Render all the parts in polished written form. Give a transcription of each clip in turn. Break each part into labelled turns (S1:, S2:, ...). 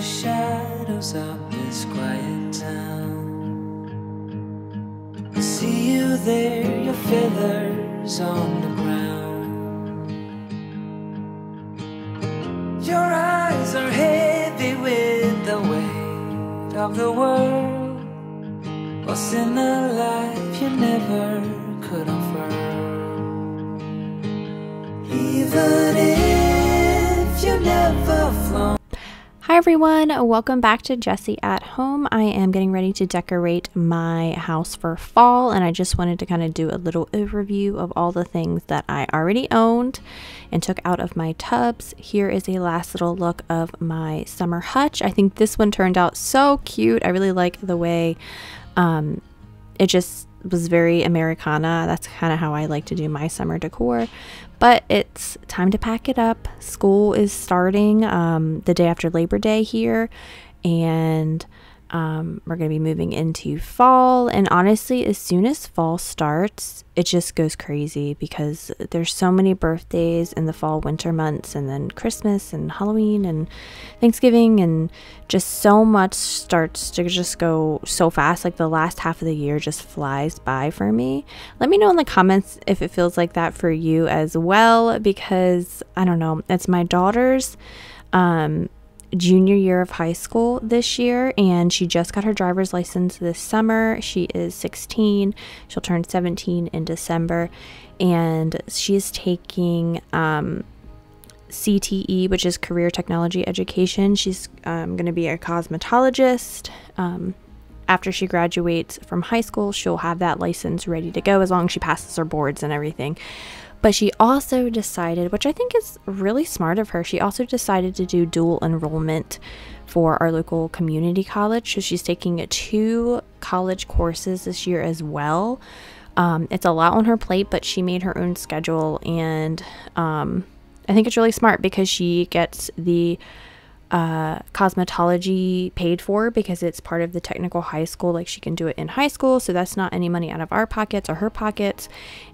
S1: shadows of this quiet town. I see you there, your feathers on the ground. Your eyes are heavy with the weight of the world. What's in a life you never could affirm? Even if you never flown.
S2: Hi everyone, welcome back to Jessie at Home. I am getting ready to decorate my house for fall, and I just wanted to kind of do a little overview of all the things that I already owned and took out of my tubs. Here is a last little look of my summer hutch. I think this one turned out so cute. I really like the way it just was very Americana. That's kind of how I like to do my summer decor. But it's time to pack it up. School is starting the day after Labor Day here, and we're going to be moving into fall. And honestly, as soon as fall starts, it just goes crazy because there's so many birthdays in the fall winter months, and then Christmas and Halloween and Thanksgiving, and just so much starts to just go so fast. Like the last half of the year just flies by for me. Let me know in the comments if it feels like that for you as well, because I don't know, it's my daughter's junior year of high school this year, and she just got her driver's license this summer. She is 16. She'll turn 17 in December, and she is taking CTE, which is career technology education. She's going to be a cosmetologist. After she graduates from high school, she'll have that license ready to go as long as she passes her boards and everything. But she also decided, which I think is really smart of her, she also decided to do dual enrollment for our local community college. So she's taking 2 college courses this year as well. It's a lot on her plate, but she made her own schedule, and I think it's really smart because she gets the cosmetology paid for because it's part of the technical high school. Like, she can do it in high school, so that's not any money out of our pockets or her pockets.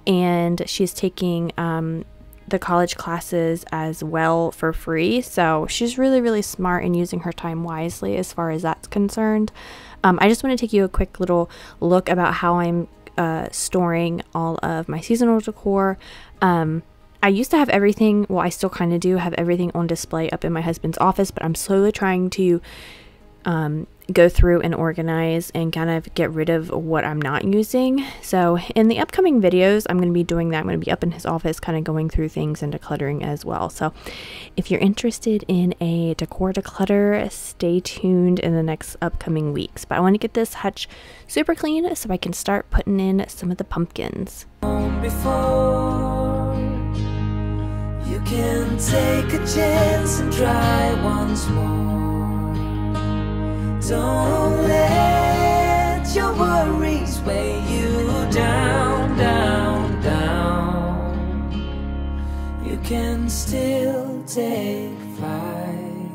S2: And she's taking the college classes as well for free, so she's really smart in using her time wisely as far as that's concerned. I just want to take you a quick little look about how I'm storing all of my seasonal decor. I used to have everything, well, I still kind of do have everything on display up in my husband's office, but I'm slowly trying to go through and organize and kind of get rid of what I'm not using. So in the upcoming videos, I'm going to be doing that. I'm going to be up in his office kind of going through things and decluttering as well. So if you're interested in a decor declutter, stay tuned in the next upcoming weeks. But I want to get this hutch super clean so I can start putting in some of the pumpkins.
S1: Before you can take a chance and try once more. Don't let your worries weigh you down, down, down. You can still take flight,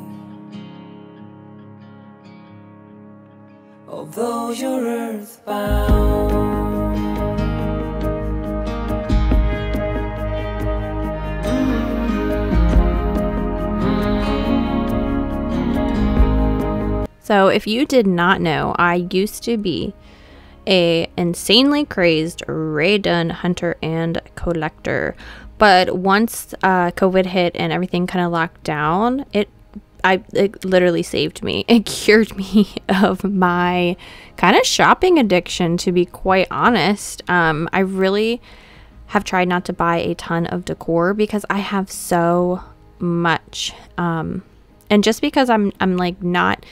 S1: although you're earthbound.
S2: So if you did not know, I used to be a insanely crazed Ray Dunn hunter and collector, but once COVID hit and everything kind of locked down, it literally saved me. It cured me of my kind of shopping addiction, to be quite honest. I really have tried not to buy a ton of decor because I have so much, and just because I'm like not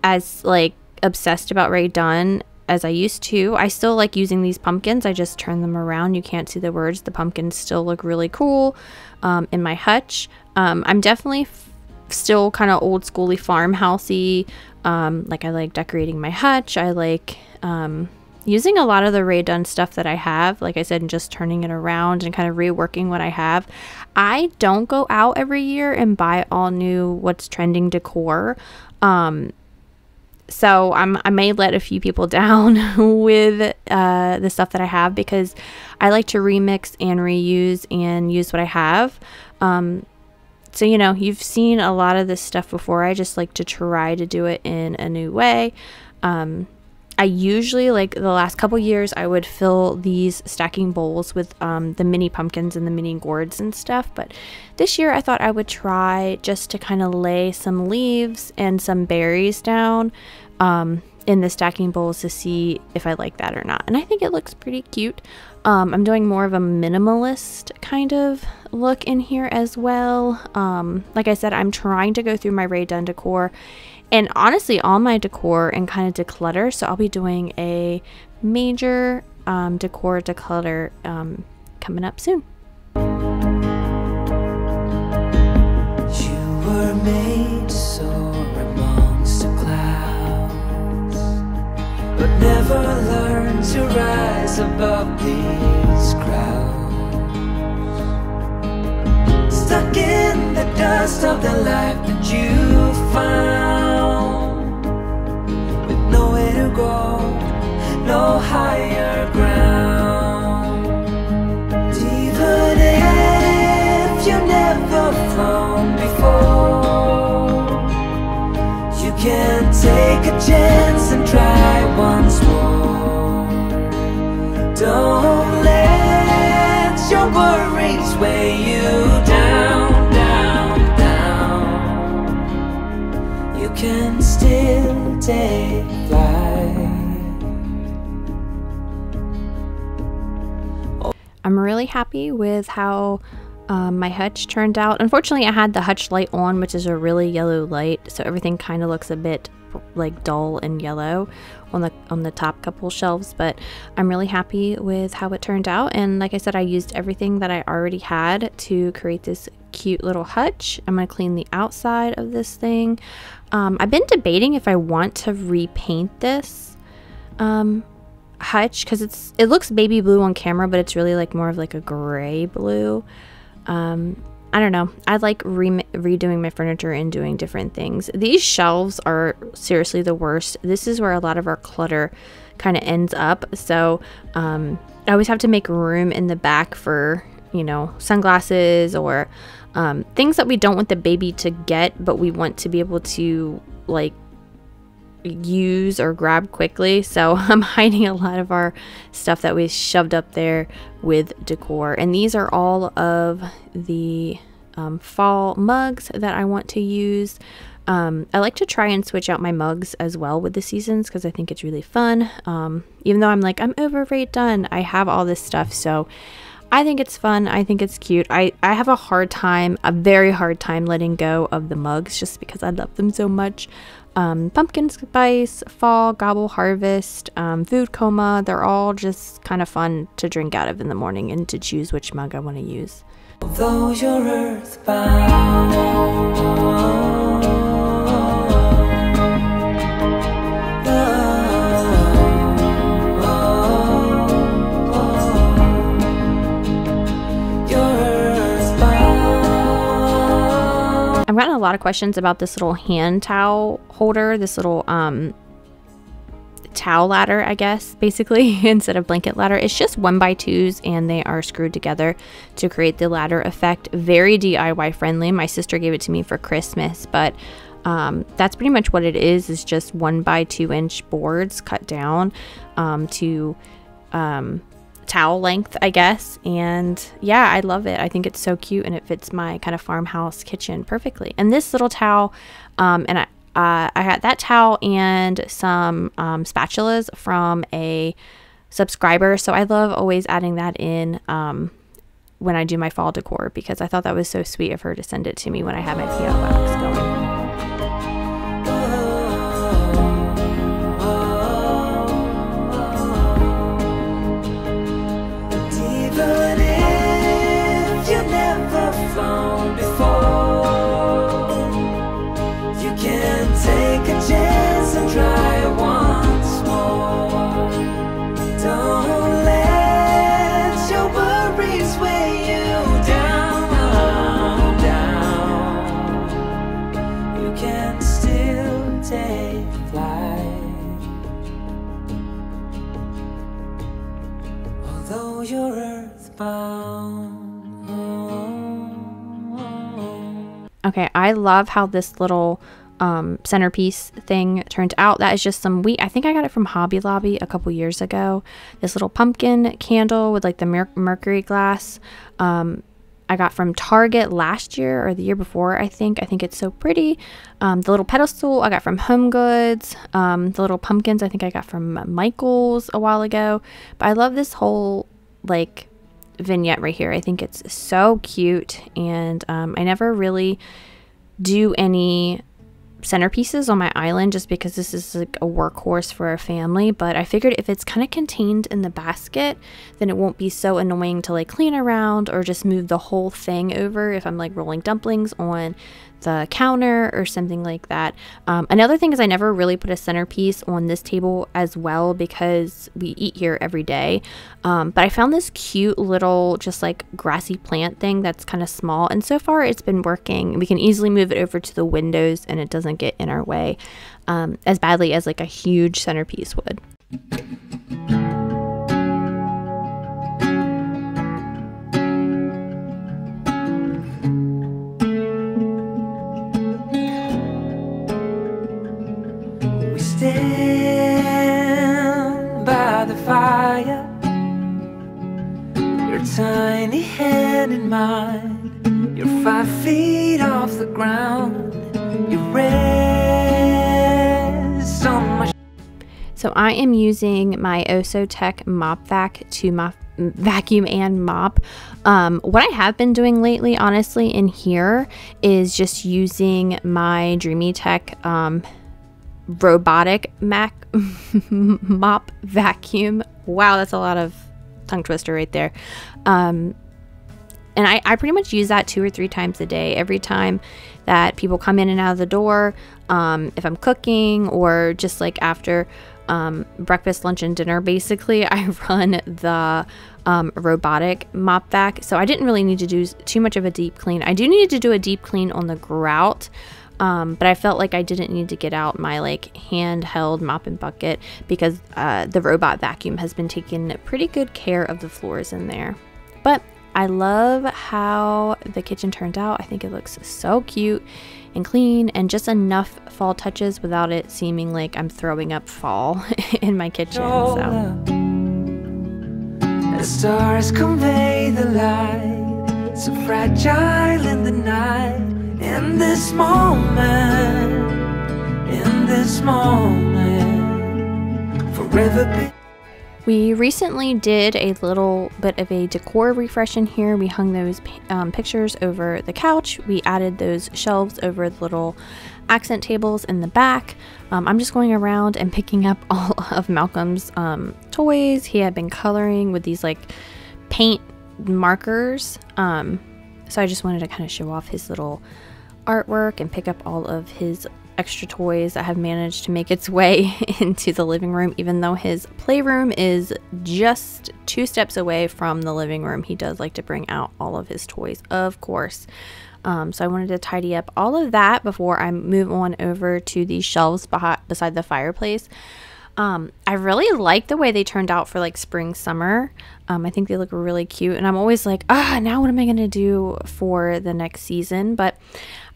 S2: as like obsessed about Ray Dunn as I used to. I still like using these pumpkins. I just turn them around. You can't see the words. The pumpkins still look really cool in my hutch. I'm definitely still kind of old schooly farmhousey. Like, I like decorating my hutch. I like using a lot of the Ray Dunn stuff that I have, like I said, and just turning it around and kind of reworking what I have. I don't go out every year and buy all new what's trending decor. So I may let a few people down with the stuff that I have, because I like to remix and reuse and use what I have. So, you know, you've seen a lot of this stuff before. I just like to try to do it in a new way. I usually, like the last couple years, I would fill these stacking bowls with the mini pumpkins and the mini gourds and stuff. But this year I thought I would try just to kind of lay some leaves and some berries down in the stacking bowls to see if I like that or not. And I think it looks pretty cute. I'm doing more of a minimalist kind of look in here as well. Like I said, I'm trying to go through my Rae Dunn decor and honestly all my decor and kind of declutter. So I'll be doing a major decor declutter coming up soon.
S1: You were made to soar amongst the clouds, but never learn to rise above these crowds. Stuck in the dust of the life that you found, with nowhere to go, no higher ground. Even if you never flown before, you can take a chance and try once more. Don't let your worries weigh you down, down, down. You can still take flight.
S2: I'm really happy with how my hutch turned out. Unfortunately, I had the hutch light on, which is a really yellow light, so everything kind of looks a bit like dull and yellow on the top couple shelves, but I'm really happy with how it turned out. And like I said, I used everything that I already had to create this cute little hutch. I'm going to clean the outside of this thing. I've been debating if I want to repaint this hutch, because it looks baby blue on camera, but it's really like more of like a gray blue. I don't know. I like redoing my furniture and doing different things. These shelves are seriously the worst. This is where a lot of our clutter kind of ends up. So I always have to make room in the back for, you know, sunglasses or things that we don't want the baby to get, but we want to be able to like use or grab quickly. So I'm hiding a lot of our stuff that we shoved up there with decor, and these are all of the fall mugs that I want to use. I like to try and switch out my mugs as well with the seasons because I think it's really fun. Even though I'm over Rae Dunn, I have all this stuff, so I think it's fun. I think it's cute. I have a very hard time letting go of the mugs just because I love them so much. Pumpkin spice, fall, gobble harvest, food coma, they're all just kind of fun to drink out of in the morning and to choose which mug I want to use.
S1: Although you're earthbound,
S2: I've gotten a lot of questions about this little hand towel holder, this little towel ladder, I guess, basically, instead of blanket ladder. It's just 1x2s and they are screwed together to create the ladder effect. Very DIY friendly. My sister gave it to me for Christmas, but that's pretty much what it is just 1x2-inch boards cut down to towel length, I guess. And yeah, I love it. I think it's so cute and it fits my kind of farmhouse kitchen perfectly. And this little towel, and I got that towel and some spatulas from a subscriber, so I love always adding that in when I do my fall decor, because I thought that was so sweet of her to send it to me when I had my P.O. box going. Okay, I love how this little centerpiece thing turned out. That is just some wheat. I think I got it from Hobby Lobby a couple years ago. This little pumpkin candle with like the mercury glass. I got from Target last year or the year before, I think. I think it's so pretty. The little pedestal I got from Home Goods. The little pumpkins I think I got from Michael's a while ago. But I love this whole like vignette right here. I think it's so cute, and I never really do any centerpieces on my island just because this is like a workhorse for a family, but I figured if it's kind of contained in the basket, then it won't be so annoying to like clean around or just move the whole thing over if I'm like rolling dumplings on the counter or something like that. Another thing is I never really put a centerpiece on this table as well because we eat here every day, but I found this cute little just like grassy plant thing that's kind of small, and so far it's been working. We can easily move it over to the windows and it doesn't get in our way as badly as like a huge centerpiece would.
S1: Stand by the fire, your tiny hand in mine. You're 5 feet off the ground. You rest on my.
S2: So I am using my Osotec Mop Vac to vacuum and mop. What I have been doing lately, honestly, in here is just using my Dreamy Tech robotic mop vacuum. Wow, that's a lot of tongue twister right there. And I pretty much use that 2 or 3 times a day. Every time that people come in and out of the door, if I'm cooking or just like after breakfast, lunch, and dinner, basically, I run the robotic mop vac. So I didn't really need to do too much of a deep clean. I do need to do a deep clean on the grout. But I felt like I didn't need to get out my like handheld mop and bucket because the robot vacuum has been taking pretty good care of the floors in there. But I love how the kitchen turned out. I think it looks so cute and clean and just enough fall touches without it seeming like I'm throwing up fall in my kitchen. So.
S1: The stars convey the light, so fragile in the night. In this moment, forever be.
S2: We recently did a little bit of a decor refresh in here. We hung those pictures over the couch. We added those shelves over the little accent tables in the back. I'm just going around and picking up all of Malcolm's toys. He had been coloring with these like paint markers. So I just wanted to kind of show off his little artwork and pick up all of his extra toys that have managed to make its way into the living room. Even though his playroom is just 2 steps away from the living room, he does like to bring out all of his toys, of course. So I wanted to tidy up all of that before I move on over to the shelves beside the fireplace. I really like the way they turned out for like spring, summer. I think they look really cute, and I'm always like, now what am I going to do for the next season? But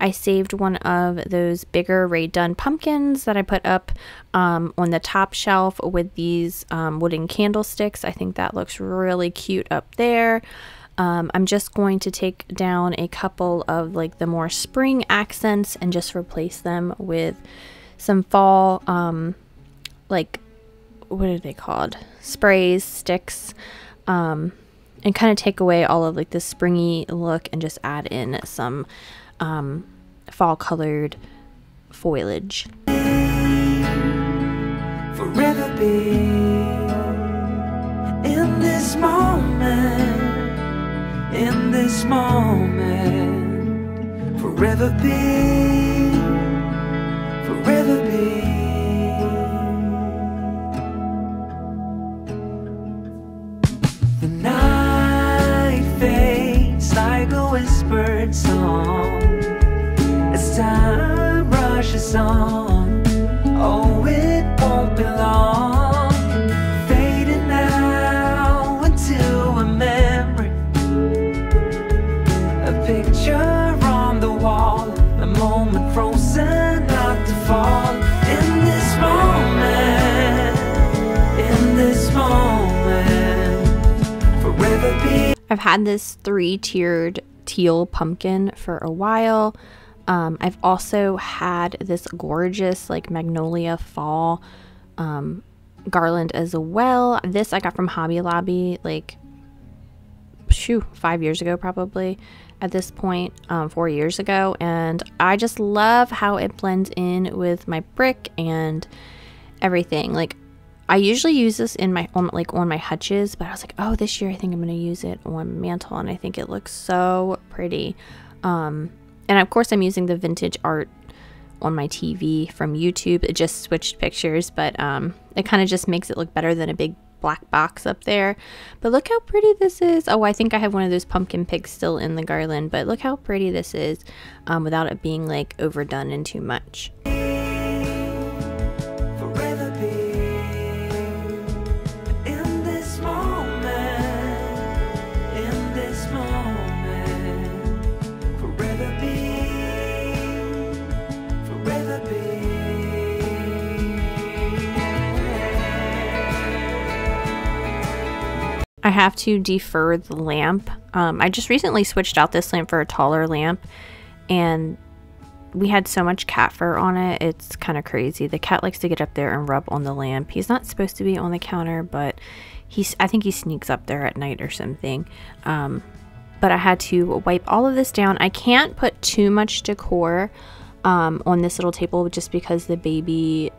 S2: I saved one of those bigger Rae Dunn pumpkins that I put up on the top shelf with these wooden candlesticks. I think that looks really cute up there. I'm just going to take down a couple of like the more spring accents and just replace them with some fall like, what are they called? Sprays, sticks, and kind of take away all of like the springy look and just add in some fall colored foliage.
S1: Forever be in this moment, forever be, forever be. The night fades like a whispered song as time rushes on. Oh, it won't be long, fading now into a memory, a picture on the wall.
S2: I've had this 3-tiered teal pumpkin for a while. I've also had this gorgeous like magnolia fall garland as well. This I got from Hobby Lobby like 5 years ago probably at this point, 4 years ago, and I just love how it blends in with my brick and everything. Like I usually use this in my on my hutches, but I was like, oh, this year I think I'm going to use it on my mantle, and I think it looks so pretty. And of course I'm using the vintage art on my TV from YouTube. It just switched pictures, but it kind of just makes it look better than a big black box up there. But look how pretty this is. Oh, I think I have one of those pumpkin pigs still in the garland, but look how pretty this is without it being like overdone and too much. I have to defer the lamp. I just recently switched out this lamp for a taller lamp, and we had so much cat fur on it. It's kind of crazy. The cat likes to get up there and rub on the lamp. He's not supposed to be on the counter, but I think he sneaks up there at night or something. But I had to wipe all of this down. I can't put too much decor on this little table just because the baby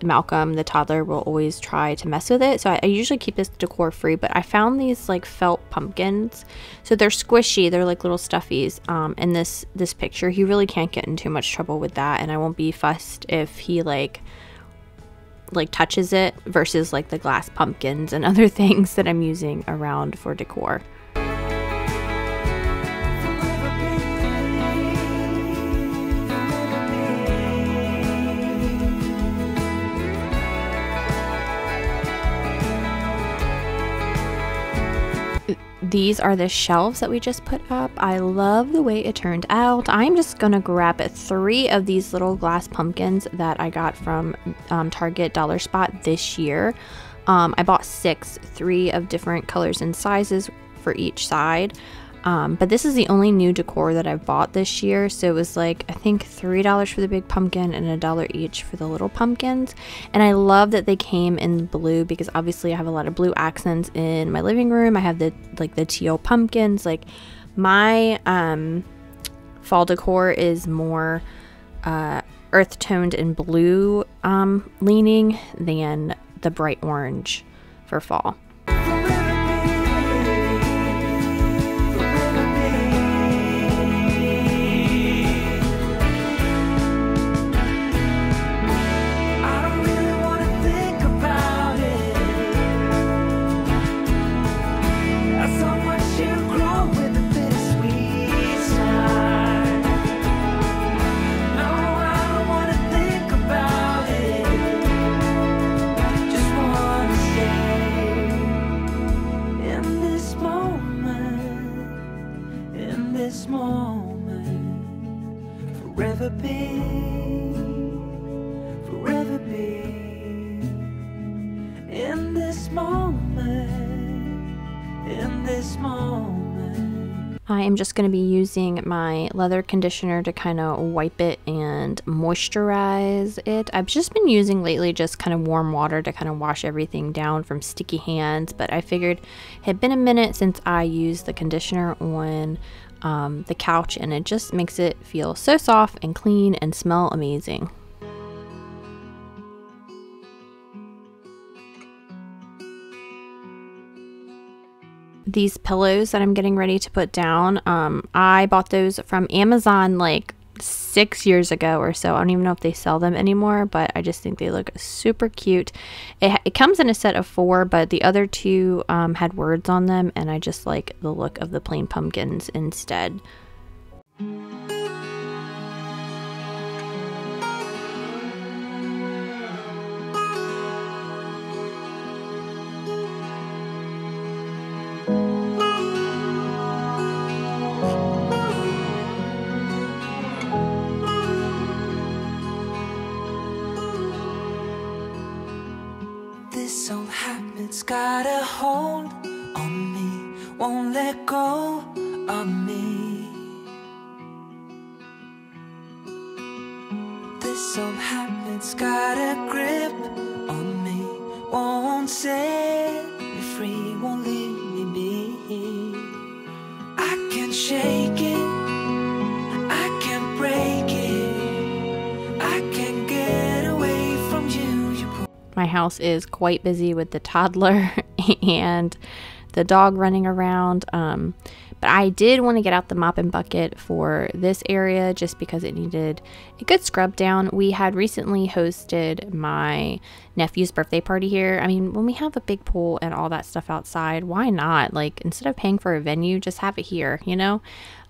S2: Malcolm, the toddler, will always try to mess with it. So I usually keep this decor free, but I found these like felt pumpkins. So they're squishy. They're like little stuffies. In this picture, he really can't get in too much trouble with that, and I won't be fussed if he like touches it versus like the glass pumpkins and other things that I'm using around for decor. These are the shelves that we just put up. I love the way it turned out. I'm just gonna grab 3 of these little glass pumpkins that I got from Target Dollar Spot this year. I bought 6, 3 of different colors and sizes for each side. But this is the only new decor that I've bought this year, so it was like I think $3 for the big pumpkin and $1 each for the little pumpkins. And I love that they came in blue because obviously I have a lot of blue accents in my living room. I have the teal pumpkins. Like my fall decor is more earth toned and blue leaning than the bright orange for fall. I am just going to be using my leather conditioner to kind of wipe it and moisturize it. I've just been using lately just kind of warm water to kind of wash everything down from sticky hands, but I figured it had been a minute since I used the conditioner on the couch, and it just makes it feel so soft and clean and smell amazing. These pillows that I'm getting ready to put down, I bought those from Amazon like 6 years ago or so. I don't even know if they sell them anymore, but I just think they look super cute. It comes in a set of 4, but the other 2 had words on them, and I just like the look of the plain pumpkins instead.
S1: This old habit's got a hold on me, won't let go of me. This old habit's got a grip on me, won't set me free, won't leave me be. I can't shake it, I can't break it, I can't get away from you.
S2: My house is quite busy with the toddler and the dog running around, but I did want to get out the mop and bucket for this area just because it needed a good scrub down. We had recently hosted my nephew's birthday party here. I mean, when we have a big pool and all that stuff outside, why not? Like, instead of paying for a venue, just have it here, you know?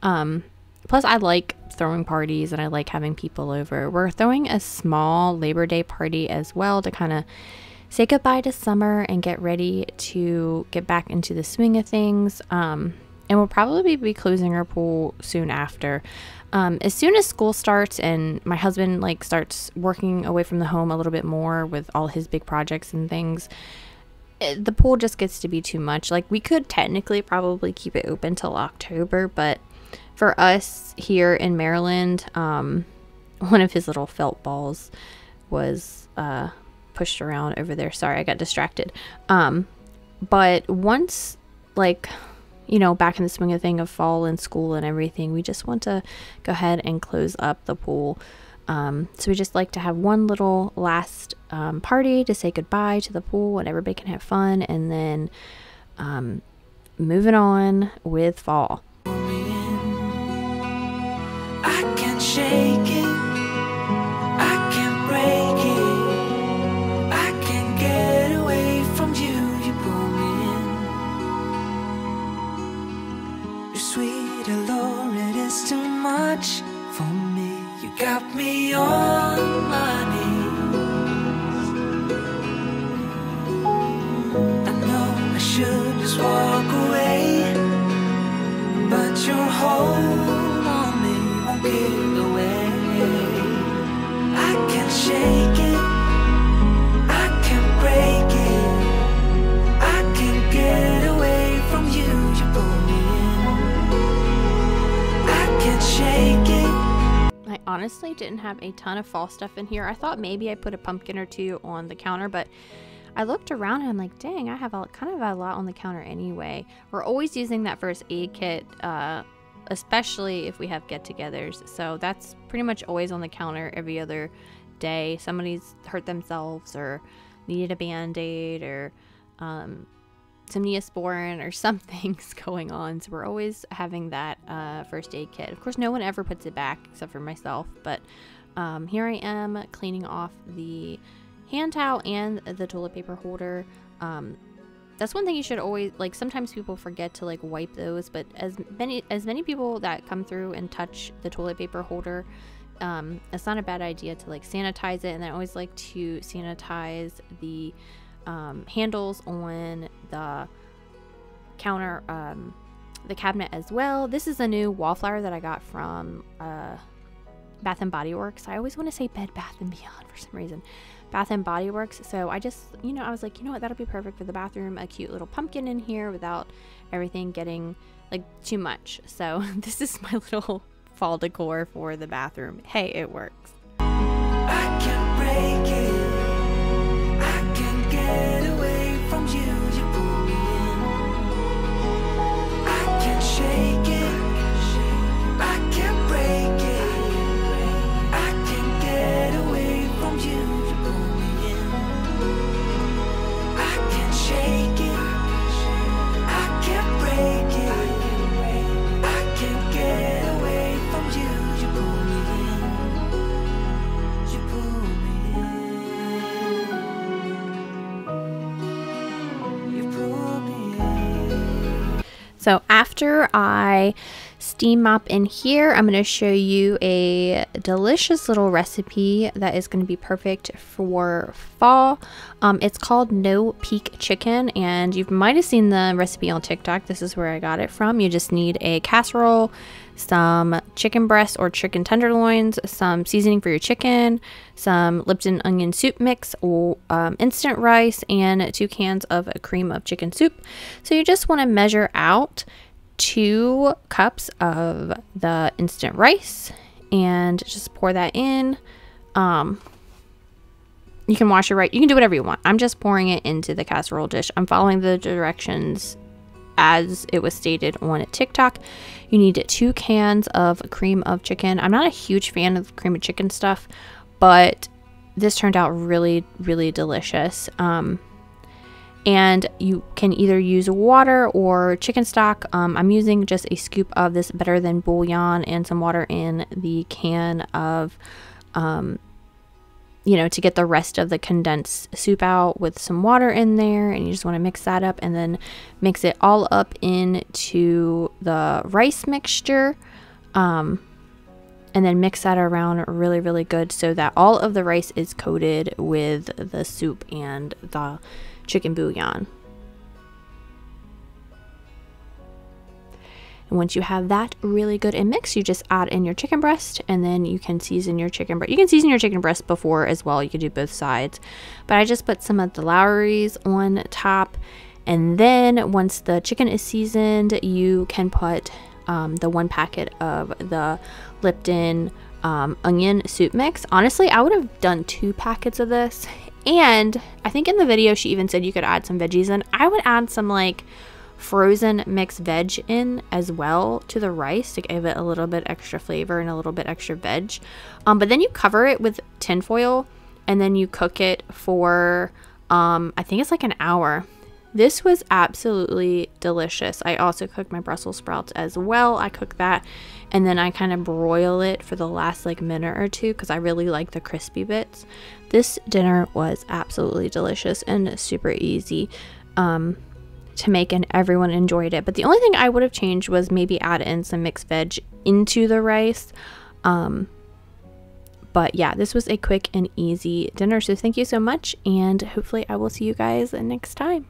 S2: Plus, I like throwing parties and I like having people over. We're throwing a small Labor Day party as well to kind of say goodbye to summer and get ready to get back into the swing of things. And we'll probably be closing our pool soon after. As soon as school starts and my husband like starts working away from the home a little bit more with all his big projects and things, the pool just gets to be too much. Like, we could technically probably keep it open till October, but for us here in Maryland, one of his little felt balls was pushed around over there. Sorry, I got distracted. But once, like, you know, back in the swing of thing of fall and school and everything, we just want to go ahead and close up the pool. So we just like to have one little last party to say goodbye to the pool and everybody can have fun, and then moving on with fall.
S1: I can't shake it, I can't break it, I can't get away from you. You pull me in. You're sweet, Lord, it is too much for me. You got me on my knees. I know I should just walk away, but you're holding give away. I can't shake it, I can't break it, I can't get away from you. You pull me in. I can't shake it.
S2: I honestly didn't have a ton of fall stuff in here. I thought maybe I put a pumpkin or two on the counter, but I looked around and I'm like, dang, I have kind of a lot on the counter anyway. We're always using that first aid kit, especially if we have get-togethers, so that's pretty much always on the counter every other day. Somebody's hurt themselves or needed a band-aid or some Neosporin or something's going on, so we're always having that first aid kit. Of course, no one ever puts it back except for myself, but here I am cleaning off the hand towel and the toilet paper holder. That's one thing you should always, like, sometimes people forget to like wipe those, but as many people that come through and touch the toilet paper holder, it's not a bad idea to like sanitize it. And I always like to sanitize the handles on the counter, the cabinet as well. This is a new wallflower that I got from Bath and Body Works. I always want to say Bed Bath and Beyond for some reason. Bath and Body Works. So I just, you know, I was like, you know what, that'll be perfect for the bathroom. A cute little pumpkin in here without everything getting like too much. So this is my little fall decor for the bathroom. Hey, it works.
S1: I can't break it, I can't get away from you. You pull me in. I can't shake it, I can't break it, I can't get away from you. Shake it, I can't break it, I can't get away from you. You pull me in, you pull me in, you pull me in.
S2: So after I steam mop in here, I'm going to show you a delicious little recipe that is going to be perfect for fall. It's called No Peak Chicken, and you might have seen the recipe on TikTok. This is where I got it from. You just need a casserole, some chicken breast or chicken tenderloins, some seasoning for your chicken, some Lipton onion soup mix, or instant rice, and 2 cans of a cream of chicken soup. So you just want to measure out 2 cups of the instant rice and just pour that in. You can wash it right. You can do whatever you want. I'm just pouring it into the casserole dish. I'm following the directions as it was stated on TikTok. You need 2 cans of cream of chicken. I'm not a huge fan of cream of chicken stuff, but this turned out really, really delicious. And you can either use water or chicken stock. I'm using just a scoop of this Better Than bouillon and some water in the can of to get the rest of the condensed soup out with some water in there. And you just want to mix that up and then mix it all up into the rice mixture. And then mix that around really, really good so that all of the rice is coated with the soup and the chicken bouillon. And once you have that really good and mixed, you just add in your chicken breast, and then you can season your chicken breast. You can season your chicken breast before as well. You could do both sides. But I just put some of the Lowry's on top. And then once the chicken is seasoned, you can put the 1 packet of the Lipton onion soup mix. Honestly, I would have done 2 packets of this. And I think in the video she even said you could add some veggies in. I would add some like frozen mixed veg in as well to the rice to give it a little bit extra flavor and a little bit extra veg. But then you cover it with tin foil and then you cook it for I think it's like an hour. This was absolutely delicious. I also cooked my Brussels sprouts as well. I cook that and then I kind of broil it for the last like minute or 2 because I really like the crispy bits. This dinner was absolutely delicious and super easy to make, and everyone enjoyed it. But the only thing I would have changed was maybe add in some mixed veg into the rice. But yeah, this was a quick and easy dinner. So thank you so much, and hopefully I will see you guys next time.